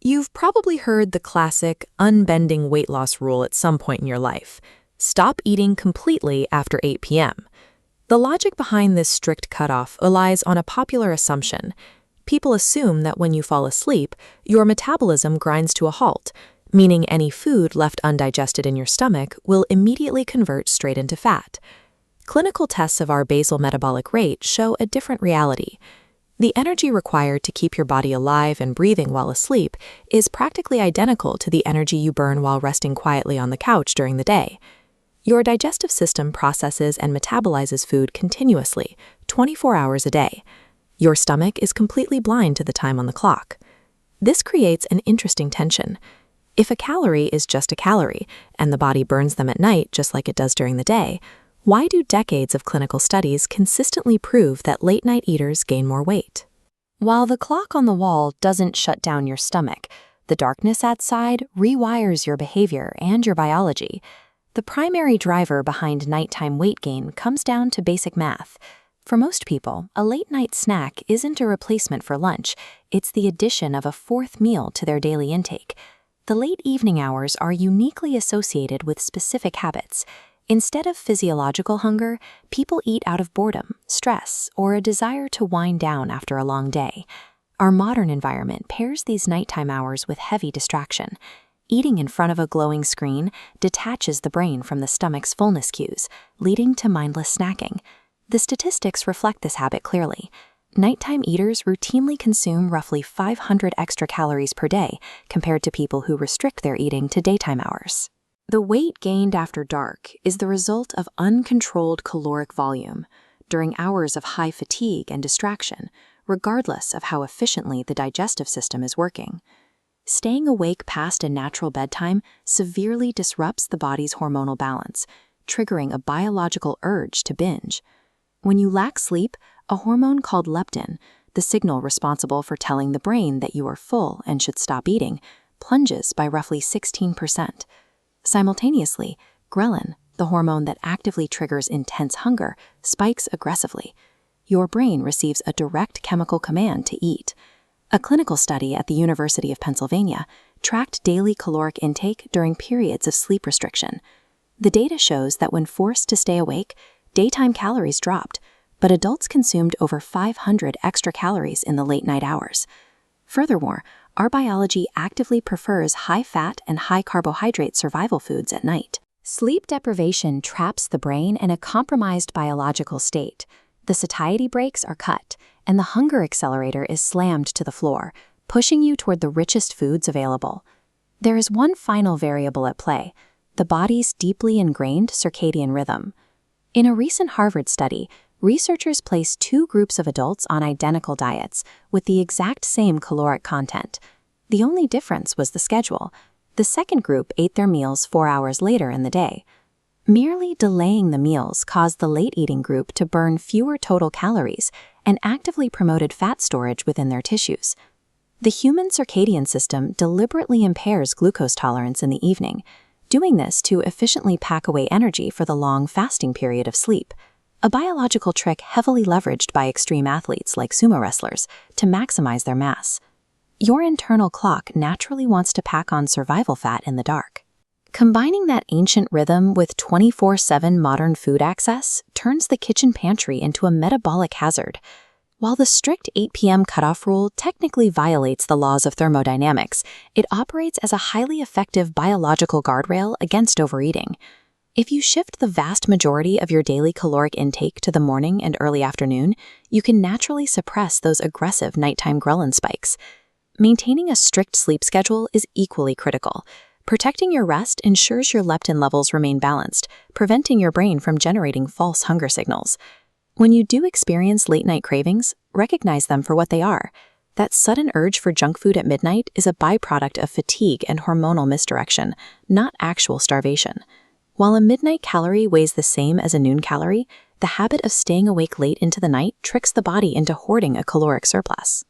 You've probably heard the classic unbending weight loss rule at some point in your life. Stop eating completely after 8 p.m. The logic behind this strict cutoff relies on a popular assumption. People assume that when you fall asleep, your metabolism grinds to a halt, meaning any food left undigested in your stomach will immediately convert straight into fat. Clinical tests of our basal metabolic rate show a different reality. The energy required to keep your body alive and breathing while asleep is practically identical to the energy you burn while resting quietly on the couch during the day. Your digestive system processes and metabolizes food continuously, 24 hours a day. Your stomach is completely blind to the time on the clock. This creates an interesting tension. If a calorie is just a calorie, and the body burns them at night just like it does during the day, why do decades of clinical studies consistently prove that late-night eaters gain more weight? While the clock on the wall doesn't shut down your stomach, the darkness outside rewires your behavior and your biology. The primary driver behind nighttime weight gain comes down to basic math. For most people, a late-night snack isn't a replacement for lunch. It's the addition of a fourth meal to their daily intake. The late evening hours are uniquely associated with specific habits. Instead of physiological hunger, people eat out of boredom, stress, or a desire to wind down after a long day. Our modern environment pairs these nighttime hours with heavy distraction. Eating in front of a glowing screen detaches the brain from the stomach's fullness cues, leading to mindless snacking. The statistics reflect this habit clearly. Nighttime eaters routinely consume roughly 500 extra calories per day compared to people who restrict their eating to daytime hours. The weight gained after dark is the result of uncontrolled caloric volume during hours of high fatigue and distraction, regardless of how efficiently the digestive system is working. Staying awake past a natural bedtime severely disrupts the body's hormonal balance, triggering a biological urge to binge. When you lack sleep, a hormone called leptin, the signal responsible for telling the brain that you are full and should stop eating, plunges by roughly 16%. Simultaneously, ghrelin, the hormone that actively triggers intense hunger, spikes aggressively. Your brain receives a direct chemical command to eat. A clinical study at the University of Pennsylvania tracked daily caloric intake during periods of sleep restriction. The data shows that when forced to stay awake, daytime calories dropped, but adults consumed over 500 extra calories in the late-night hours. Furthermore, our biology actively prefers high-fat and high-carbohydrate survival foods at night. Sleep deprivation traps the brain in a compromised biological state. The satiety brakes are cut, and the hunger accelerator is slammed to the floor, pushing you toward the richest foods available. There is one final variable at play: the body's deeply ingrained circadian rhythm. In a recent Harvard study, researchers placed two groups of adults on identical diets with the exact same caloric content. The only difference was the schedule. The second group ate their meals 4 hours later in the day. Merely delaying the meals caused the late-eating group to burn fewer total calories and actively promoted fat storage within their tissues. The human circadian system deliberately impairs glucose tolerance in the evening, doing this to efficiently pack away energy for the long fasting period of sleep. A biological trick heavily leveraged by extreme athletes like sumo wrestlers to maximize their mass. Your internal clock naturally wants to pack on survival fat in the dark. Combining that ancient rhythm with 24/7 modern food access turns the kitchen pantry into a metabolic hazard. While the strict 8 p.m. cutoff rule technically violates the laws of thermodynamics, it operates as a highly effective biological guardrail against overeating. If you shift the vast majority of your daily caloric intake to the morning and early afternoon, you can naturally suppress those aggressive nighttime ghrelin spikes. Maintaining a strict sleep schedule is equally critical. Protecting your rest ensures your leptin levels remain balanced, preventing your brain from generating false hunger signals. When you do experience late-night cravings, recognize them for what they are. That sudden urge for junk food at midnight is a byproduct of fatigue and hormonal misdirection, not actual starvation. While a midnight calorie weighs the same as a noon calorie, the habit of staying awake late into the night tricks the body into hoarding a caloric surplus.